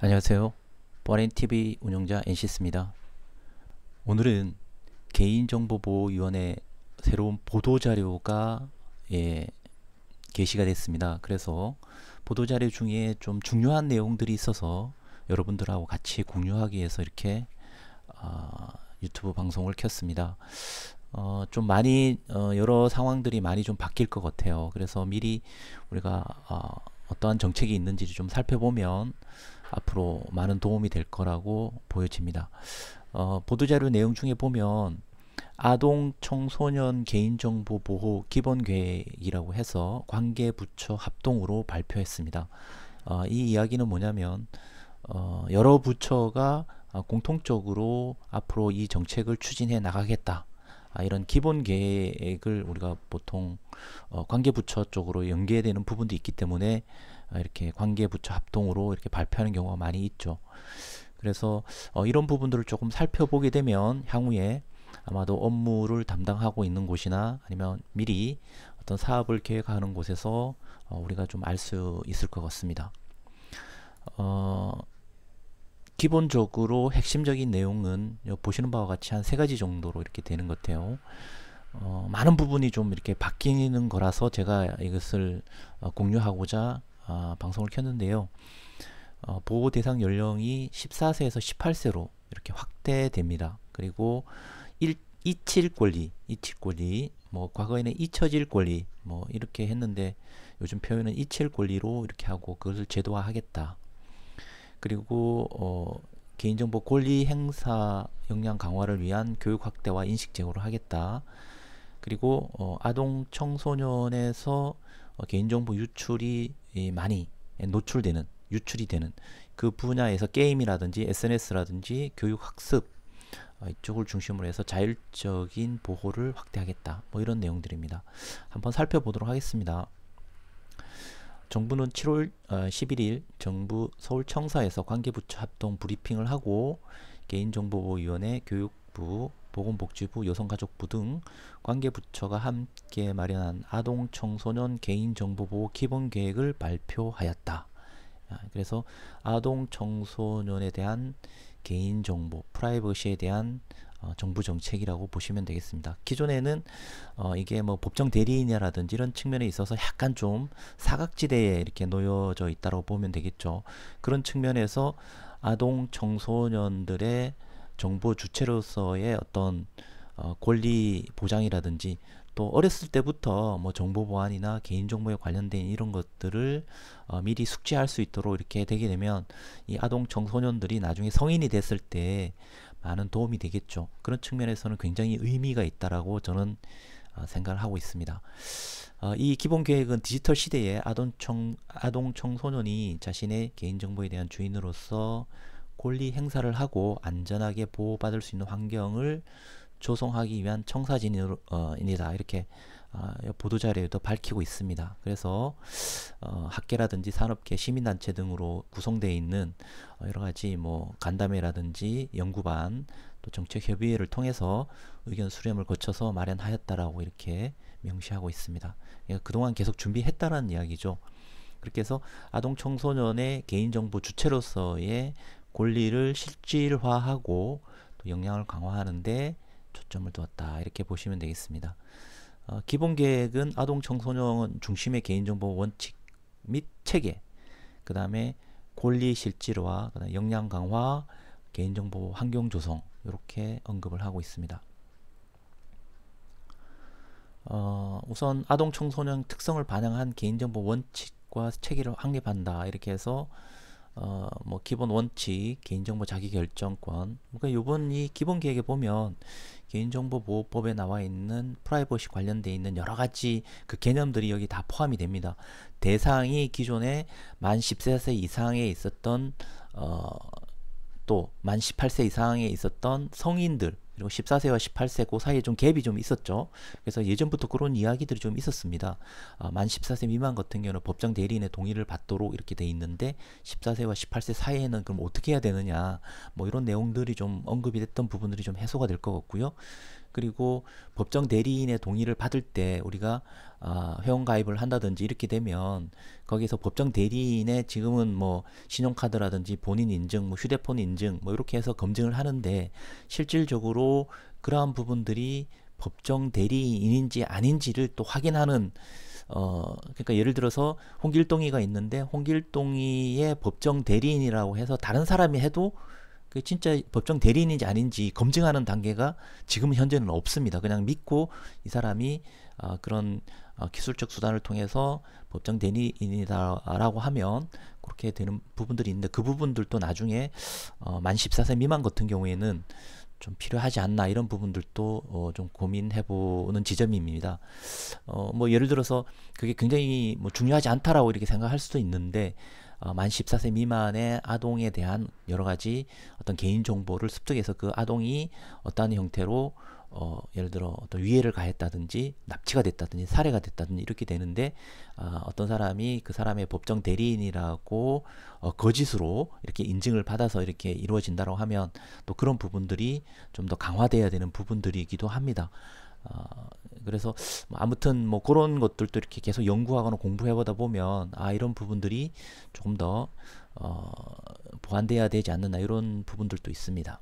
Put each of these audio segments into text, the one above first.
안녕하세요. 보안NTV 운영자 NCS입니다. 오늘은 개인정보보호위원회 새로운 보도자료가 게시가 됐습니다. 그래서 보도자료 중에 좀 중요한 내용들이 있어서 여러분들하고 같이 공유하기 위해서 이렇게 유튜브 방송을 켰습니다. 좀 많이 여러 상황들이 많이 좀 바뀔 것 같아요. 그래서 미리 우리가 어떠한 정책이 있는지 좀 살펴보면 앞으로 많은 도움이 될 거라고 보여집니다. 보도자료 내용 중에 보면 아동 청소년 개인정보 보호 기본계획이라고 해서 관계부처 합동으로 발표했습니다. 이 이야기는 뭐냐면 여러 부처가 공통적으로 앞으로 이 정책을 추진해 나가겠다. 이런 기본 계획을 우리가 보통 관계부처 쪽으로 연계되는 부분도 있기 때문에 이렇게 관계부처 합동으로 이렇게 발표하는 경우가 많이 있죠. 그래서 이런 부분들을 조금 살펴보게 되면 향후에 아마도 업무를 담당하고 있는 곳이나 아니면 미리 어떤 사업을 계획하는 곳에서 우리가 좀 알 수 있을 것 같습니다. 기본적으로 핵심적인 내용은 보시는 바와 같이 한 세 가지 정도로 이렇게 되는 것 같아요. 많은 부분이 좀 이렇게 바뀌는 거라서 제가 이것을 공유하고자 방송을 켰는데요. 보호 대상 연령이 14세에서 18세로 이렇게 확대됩니다. 그리고 잊힐 권리, 뭐 과거에는 잊혀질 권리, 뭐 이렇게 했는데 요즘 표현은 잊힐 권리로 이렇게 하고 그것을 제도화하겠다. 그리고 개인정보 권리 행사 역량 강화를 위한 교육 확대와 인식 제고를 하겠다. 그리고 아동 청소년에서 개인정보 유출이 많이 유출이 되는 그 분야에서 게임이라든지 SNS라든지 교육 학습 이쪽을 중심으로 해서 자율적인 보호를 확대하겠다. 뭐 이런 내용들입니다. 한번 살펴보도록 하겠습니다. 정부는 7월 11일 정부 서울청사에서 관계부처 합동 브리핑을 하고 개인정보보호위원회, 교육부, 보건복지부, 여성가족부 등 관계부처가 함께 마련한 아동 청소년 개인정보보호 기본계획을 발표하였다. 그래서 아동 청소년에 대한 개인정보, 프라이버시에 대한 정부 정책이라고 보시면 되겠습니다. 기존에는 이게 뭐 법정 대리인이라든지 이런 측면에 있어서 약간 좀 사각지대에 이렇게 놓여져 있다고 보면 되겠죠. 그런 측면에서 아동 청소년들의 정보 주체로서의 어떤 권리 보장이라든지 또 어렸을 때부터 뭐 정보 보안이나 개인정보에 관련된 이런 것들을 미리 숙지할 수 있도록 이렇게 되게 되면 이 아동 청소년들이 나중에 성인이 됐을 때 많은 도움이 되겠죠. 그런 측면에서는 굉장히 의미가 있다라고 저는 생각을 하고 있습니다. 이 기본 계획은 디지털 시대에 아동 청소년이 자신의 개인정보에 대한 주인으로서 권리 행사를 하고 안전하게 보호받을 수 있는 환경을 조성하기 위한 청사진입니다. 이렇게 보도자료에도 밝히고 있습니다. 그래서 학계라든지 산업계, 시민단체 등으로 구성되어 있는 여러가지 뭐 간담회라든지 연구반 또 정책협의회를 통해서 의견 수렴을 거쳐서 마련하였다라고 이렇게 명시하고 있습니다. 그동안 계속 준비했다라는 이야기죠. 그렇게 해서 아동 청소년의 개인정보 주체로서의 권리를 실질화하고 또 역량을 강화하는데 초점을 두었다 이렇게 보시면 되겠습니다. 기본 계획은 아동 청소년 중심의 개인정보 원칙 및 체계, 그 다음에 권리 실질화, 그다음에 역량 강화, 개인정보 환경 조성 이렇게 언급을 하고 있습니다. 우선 아동 청소년 특성을 반영한 개인정보 원칙과 체계를 확립한다 이렇게 해서 뭐 기본 원칙, 개인정보 자기결정권. 그러니까 요번 이 기본 계획에 보면 개인정보보호법에 나와 있는 프라이버시 관련돼 있는 여러 가지 그 개념들이 여기 다 포함이 됩니다. 대상이 기존에 만 14세 이상에 있었던 또 만 18세 이상에 있었던 성인들 그리고 14세와 18세 그 사이에 좀 갭이 좀 있었죠. 그래서 예전부터 그런 이야기들이 좀 있었습니다. 만 14세 미만 같은 경우는 법정 대리인의 동의를 받도록 이렇게 돼 있는데 14세와 18세 사이에는 그럼 어떻게 해야 되느냐 뭐 이런 내용들이 좀 언급이 됐던 부분들이 좀 해소가 될 것 같고요. 그리고 법정 대리인의 동의를 받을 때 우리가 회원가입을 한다든지 이렇게 되면 거기서 법정 대리인의 지금은 뭐 신용카드라든지 본인 인증, 뭐 휴대폰 인증 뭐 이렇게 해서 검증을 하는데 실질적으로 그러한 부분들이 법정 대리인인지 아닌지를 또 확인하는 그러니까 예를 들어서 홍길동이가 있는데 홍길동이의 법정 대리인이라고 해서 다른 사람이 해도 그 진짜 법정 대리인인지 아닌지 검증하는 단계가 지금 현재는 없습니다. 그냥 믿고 이 사람이 그런 기술적 수단을 통해서 법정 대리인이다라고 하면 그렇게 되는 부분들이 있는데 그 부분들도 나중에 만 14세 미만 같은 경우에는 좀 필요하지 않나 이런 부분들도 좀 고민해보는 지점입니다. 뭐 예를 들어서 그게 굉장히 뭐 중요하지 않다라고 이렇게 생각할 수도 있는데 만 14세 미만의 아동에 대한 여러 가지 어떤 개인 정보를 습득해서 그 아동이 어떠한 형태로 예를 들어 어떤 위해를 가했다든지 납치가 됐다든지 살해가 됐다든지 이렇게 되는데 어떤 사람이 그 사람의 법정 대리인이라고 거짓으로 이렇게 인증을 받아서 이렇게 이루어진다고 하면 또 그런 부분들이 좀 더 강화돼야 되는 부분들이기도 합니다. 그래서 아무튼 뭐 그런 것들도 이렇게 계속 연구하거나 공부해보다 보면 이런 부분들이 조금 더 보완돼야 되지 않느냐 이런 부분들도 있습니다.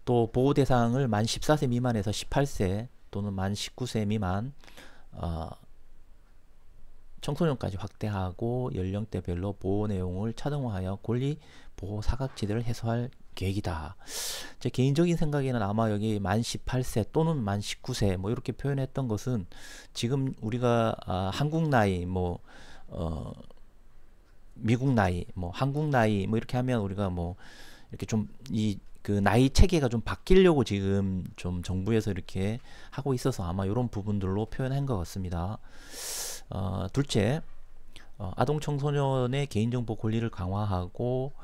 또 보호 대상을 만 14세 미만에서 18세 또는 만 19세 미만 청소년까지 확대하고 연령대별로 보호 내용을 차등화하여 권리 보호 사각지대를 해소할 계획이다. 제 개인적인 생각에는 아마 여기 만 18세 또는 만 19세 뭐 이렇게 표현했던 것은 지금 우리가 한국 나이 뭐 미국 나이 뭐 한국 나이 뭐 이렇게 하면 우리가 뭐 이렇게 좀 그 나이 체계가 좀 바뀌려고 지금 좀 정부에서 이렇게 하고 있어서 아마 이런 부분들로 표현한 것 같습니다. 둘째, 아동 청소년의 개인정보 권리를 강화하고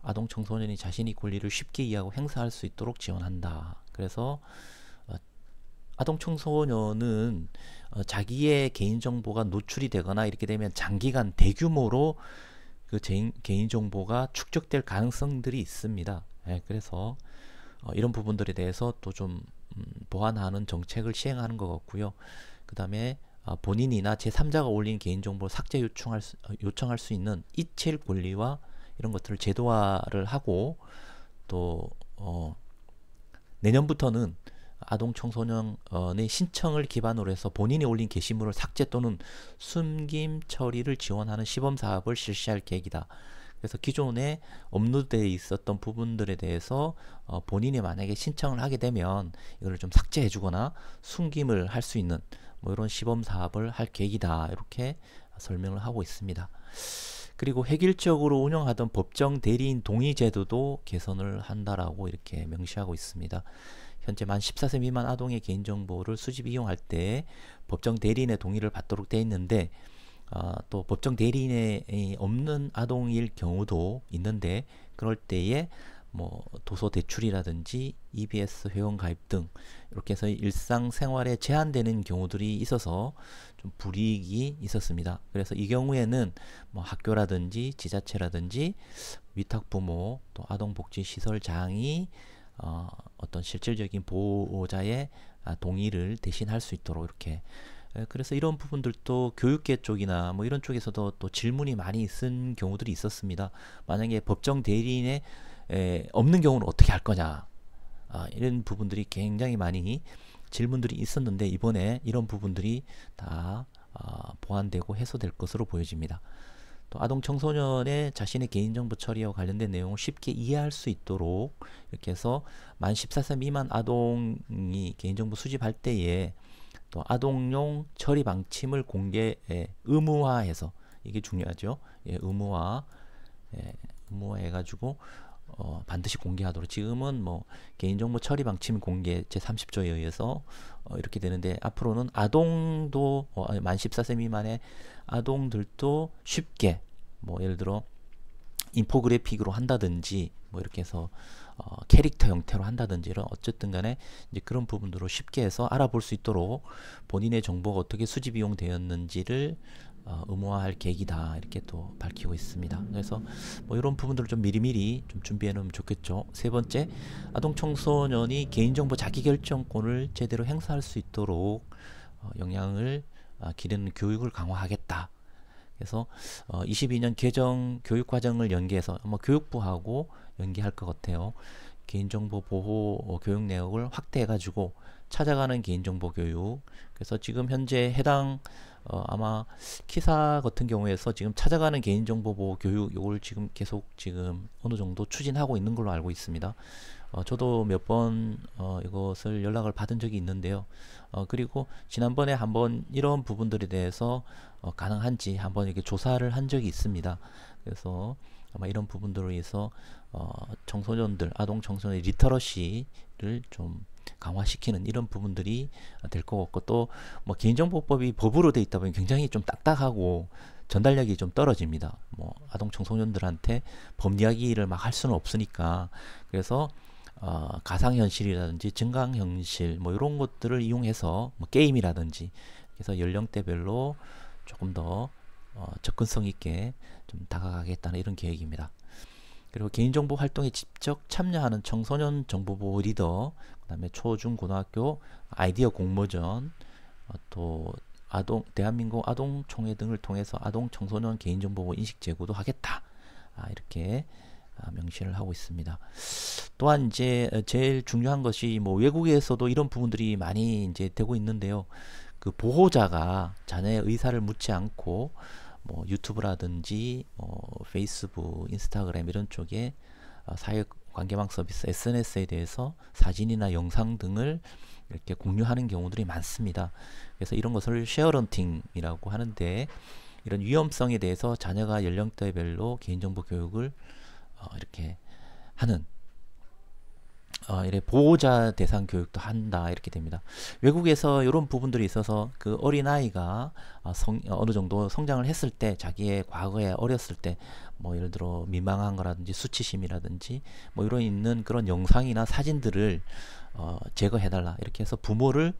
아동 청소년이 자신의 권리를 쉽게 이해하고 행사할 수 있도록 지원한다. 그래서 아동 청소년은 자기의 개인정보가 노출이 되거나 이렇게 되면 장기간 대규모로 그 개인정보가 축적될 가능성들이 있습니다. 그래서 이런 부분들에 대해서 또 좀 보완하는 정책을 시행하는 것 같고요. 그 다음에 본인이나 제3자가 올린 개인정보를 삭제 요청할 수 있는 이칠 권리와 이런 것들을 제도화를 하고 또 내년부터는 아동 청소년의 신청을 기반으로 해서 본인이 올린 게시물을 삭제 또는 숨김 처리를 지원하는 시범 사업을 실시할 계획이다. 그래서 기존에 업로드되어 있었던 부분들에 대해서 본인이 만약에 신청을 하게 되면 이걸 좀 삭제해 주거나 숨김을 할 수 있는 뭐 이런 시범 사업을 할 계획이다. 이렇게 설명을 하고 있습니다. 그리고 획일적으로 운영하던 법정 대리인 동의 제도도 개선을 한다라고 이렇게 명시하고 있습니다. 현재 만 14세 미만 아동의 개인정보를 수집 이용할 때 법정 대리인의 동의를 받도록 되어 있는데 또 법정 대리인이 없는 아동일 경우도 있는데 그럴 때에 뭐 도서 대출이라든지 EBS 회원 가입 등 이렇게 해서 일상생활에 제한되는 경우들이 있어서 좀 불이익이 있었습니다. 그래서 이 경우에는 뭐 학교라든지 지자체라든지 위탁부모 또 아동복지시설장이 어떤 실질적인 보호자의 동의를 대신할 수 있도록 이렇게 그래서 이런 부분들도 교육계 쪽이나 뭐 이런 쪽에서도 또 질문이 많이 쓴 경우들이 있었습니다. 만약에 법정 대리인에 없는 경우는 어떻게 할 거냐 이런 부분들이 굉장히 많이 질문들이 있었는데 이번에 이런 부분들이 다 보완되고 해소될 것으로 보여집니다. 또 아동 청소년의 자신의 개인정보 처리와 관련된 내용을 쉽게 이해할 수 있도록 이렇게 해서 만 14세 미만 아동이 개인정보 수집할 때에 또 아동용 처리 방침을 공개 의무화해서 이게 중요하죠. 의무화해가지고 반드시 공개하도록. 지금은 뭐 개인정보 처리 방침 공개 제30조에 의해서 이렇게 되는데 앞으로는 아동도 만 14세 미만의 아동들도 쉽게 뭐 예를 들어 인포그래픽으로 한다든지 뭐 이렇게 해서 캐릭터 형태로 한다든지 이런 어쨌든 간에 이제 그런 부분들로 쉽게 해서 알아볼 수 있도록 본인의 정보가 어떻게 수집 이용되었는지를 의무화할 계획이다 이렇게 또 밝히고 있습니다. 그래서 뭐 이런 부분들을 좀 미리미리 좀 준비해 놓으면 좋겠죠. 세 번째, 아동 청소년이 개인정보 자기결정권을 제대로 행사할 수 있도록 영향을 기르는 교육을 강화하겠다. 그래서 22년 개정 교육과정을 연계해서 교육부하고 연계할 것 같아요. 개인정보 보호 교육 내역을 확대해가지고 찾아가는 개인정보 교육. 그래서 지금 현재 해당 아마 키사 같은 경우에서 지금 찾아가는 개인정보 보호 교육 요걸 지금 계속 지금 어느 정도 추진하고 있는 걸로 알고 있습니다. 저도 몇 번 이것을 연락을 받은 적이 있는데요. 그리고 지난번에 한번 이런 부분들에 대해서 가능한지 한번 이렇게 조사를 한 적이 있습니다. 그래서 아마 이런 부분들을 위해서 청소년들, 아동 청소년의 리터러시를 좀 강화시키는 이런 부분들이 될 것 같고, 또 뭐 개인정보법이 법으로 돼 있다 보니 굉장히 좀 딱딱하고 전달력이 좀 떨어집니다. 뭐 아동 청소년들한테 법 이야기를 막 할 수는 없으니까. 그래서 가상현실이라든지 증강현실 뭐 이런 것들을 이용해서 뭐 게임이라든지 그래서 연령대별로 조금 더 접근성 있게 좀 다가가겠다는 이런 계획입니다. 그리고 개인정보 활동에 직접 참여하는 청소년 정보보호 리더, 그 다음에 초, 중, 고등학교 아이디어 공모전, 또 대한민국 아동총회 등을 통해서 아동 청소년 개인정보보호 인식 제고도 하겠다. 이렇게 명시를 하고 있습니다. 또한 이제 제일 중요한 것이 뭐 외국에서도 이런 부분들이 많이 이제 되고 있는데요. 그 보호자가 자녀의 의사를 묻지 않고 뭐 유튜브라든지 페이스북, 인스타그램 이런 쪽에 사회관계망 서비스 SNS에 대해서 사진이나 영상 등을 이렇게 공유하는 경우들이 많습니다. 그래서 이런 것을 쉐어런팅이라고 하는데, 이런 위험성에 대해서 자녀가 연령대별로 개인정보 교육을 이렇게 하는 이래 보호자 대상 교육도 한다 이렇게 됩니다. 외국에서 이런 부분들이 있어서 그 어린아이가 어느 정도 성장을 했을 때, 자기의 과거에 어렸을 때 뭐 예를 들어 민망한 거라든지 수치심이라든지 뭐 이런 있는 그런 영상이나 사진들을 제거해달라 이렇게 해서 부모를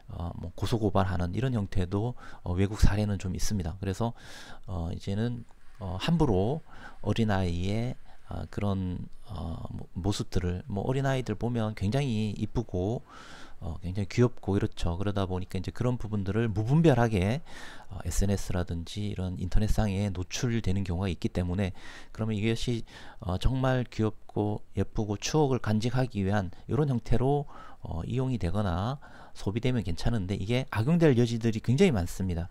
뭐 고소고발하는 이런 형태도 외국 사례는 좀 있습니다. 그래서 이제는 함부로 어린아이의 그런 모습들을, 뭐 어린아이들 보면 굉장히 이쁘고 굉장히 귀엽고 이렇죠. 그러다 보니까 이제 그런 부분들을 무분별하게 SNS라든지 이런 인터넷상에 노출되는 경우가 있기 때문에, 그러면 이것이 정말 귀엽고 예쁘고 추억을 간직하기 위한 이런 형태로 이용이 되거나 소비되면 괜찮은데, 이게 악용될 여지들이 굉장히 많습니다.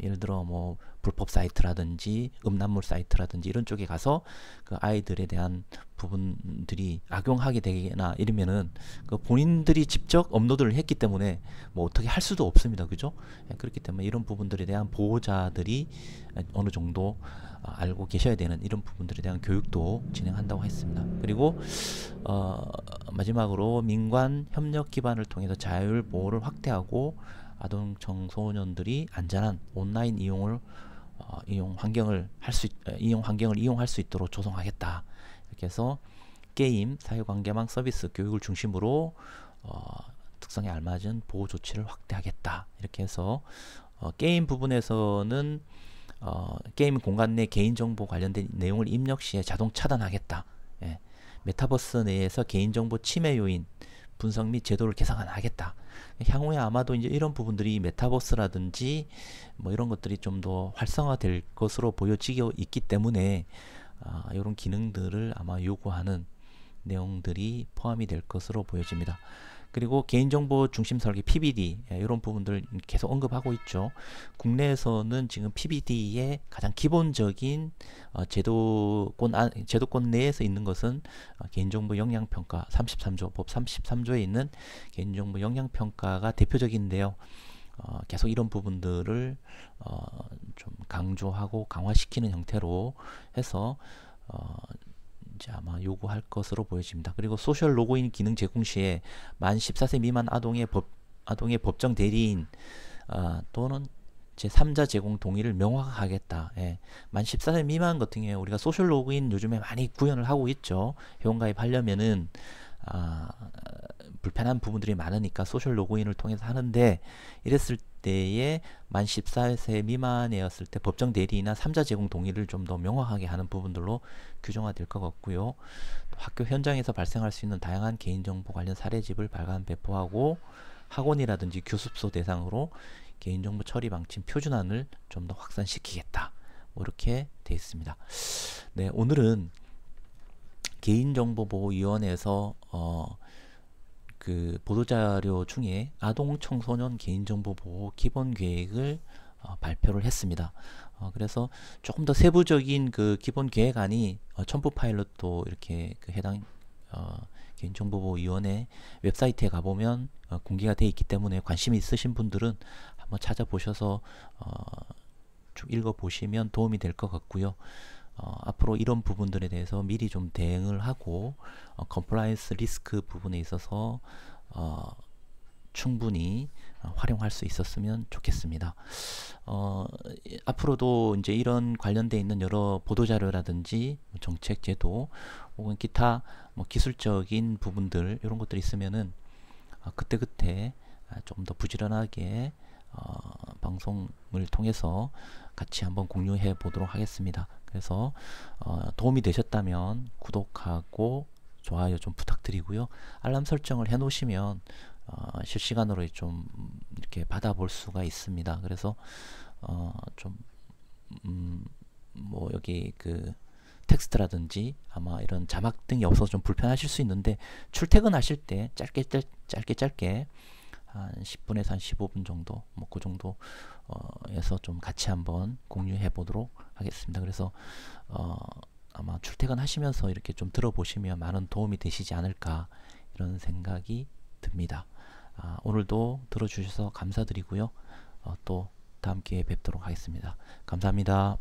예를 들어 뭐 불법 사이트라든지 음란물 사이트라든지 이런 쪽에 가서 그 아이들에 대한 부분들이 악용하게 되거나 이러면은 그 본인들이 직접 업로드를 했기 때문에 뭐 어떻게 할 수도 없습니다. 그죠? 그렇기 때문에 이런 부분들에 대한 보호자들이 어느 정도 알고 계셔야 되는 이런 부분들에 대한 교육도 진행한다고 했습니다. 그리고 마지막으로 민관 협력 기반을 통해서 자율 보호를 확대하고 아동 청소년들이 안전한 온라인 이용 환경을 이용할 수 있도록 조성하겠다. 이렇게 해서 게임, 사회관계망 서비스 교육을 중심으로 특성에 알맞은 보호 조치를 확대하겠다. 이렇게 해서 게임 부분에서는 게임 공간 내 개인정보 관련된 내용을 입력 시에 자동 차단하겠다. 예. 메타버스 내에서 개인정보 침해 요인 분석 및 제도를 개선하겠다. 향후에 아마도 이제 이런 부분들이 메타버스라든지 뭐 이런 것들이 좀 더 활성화될 것으로 보여지고 있기 때문에 이런 기능들을 아마 요구하는 내용들이 포함이 될 것으로 보여집니다. 그리고 개인정보 중심 설계 PBD 이런 부분들 계속 언급하고 있죠. 국내에서는 지금 PBD의 가장 기본적인 제도권 내에서 있는 것은 개인정보 역량평가 33조 법 33조에 있는 개인정보 역량평가가 대표적인데요. 계속 이런 부분들을 좀 강조하고 강화시키는 형태로 해서 이제 아마 요구할 것으로 보여집니다. 그리고 소셜 로그인 기능 제공 시에 만 14세 미만 아동의 법정 대리인 또는 제3자 제공 동의를 명확하겠다. 예. 만 14세 미만 같은 경우에 우리가 소셜 로그인 요즘에 많이 구현을 하고 있죠. 회원가입 하려면은 불편한 부분들이 많으니까 소셜 로그인을 통해서 하는데, 이랬을 때에 만 14세 미만이었을 때 법정 대리나 3자 제공 동의를 좀 더 명확하게 하는 부분들로 규정화될 것 같고요. 학교 현장에서 발생할 수 있는 다양한 개인정보 관련 사례집을 발간 배포하고, 학원이라든지 교습소 대상으로 개인정보 처리 방침 표준안을 좀 더 확산시키겠다, 뭐 이렇게 되어 있습니다. 네, 오늘은 개인정보보호위원회에서 그 보도자료 중에 아동 청소년 개인정보 보호 기본계획을 발표를 했습니다. 그래서 조금 더 세부적인 그 기본계획안이 첨부 파일럿도 이렇게 그 해당 개인정보보호위원회 웹사이트에 가보면 공개가 되어 있기 때문에, 관심이 있으신 분들은 한번 찾아보셔서 쭉 읽어보시면 도움이 될 것 같고요. 앞으로 이런 부분들에 대해서 미리 좀 대응을 하고 컴플라이언스 리스크 부분에 있어서 충분히 활용할 수 있었으면 좋겠습니다. 앞으로도 이제 이런 관련돼 있는 여러 보도자료라든지 정책 제도 혹은 기타 뭐 기술적인 부분들, 이런 것들이 있으면은 그때그때 좀 더 부지런하게 방송을 통해서 같이 한번 공유해 보도록 하겠습니다. 그래서 도움이 되셨다면 구독하고 좋아요 좀 부탁드리고요. 알람 설정을 해 놓으시면 실시간으로 좀 이렇게 받아볼 수가 있습니다. 그래서 좀 뭐 여기 그 텍스트라든지 아마 이런 자막 등이 없어서 좀 불편하실 수 있는데, 출퇴근하실 때 짧게 한 10분에서 한 15분 정도, 뭐 그 정도 에서 좀 같이 한번 공유해 보도록 하겠습니다. 그래서 아마 출퇴근하시면서 이렇게 좀 들어보시면 많은 도움이 되시지 않을까, 이런 생각이 듭니다. 오늘도 들어주셔서 감사드리고요. 또 다음 기회에 뵙도록 하겠습니다. 감사합니다.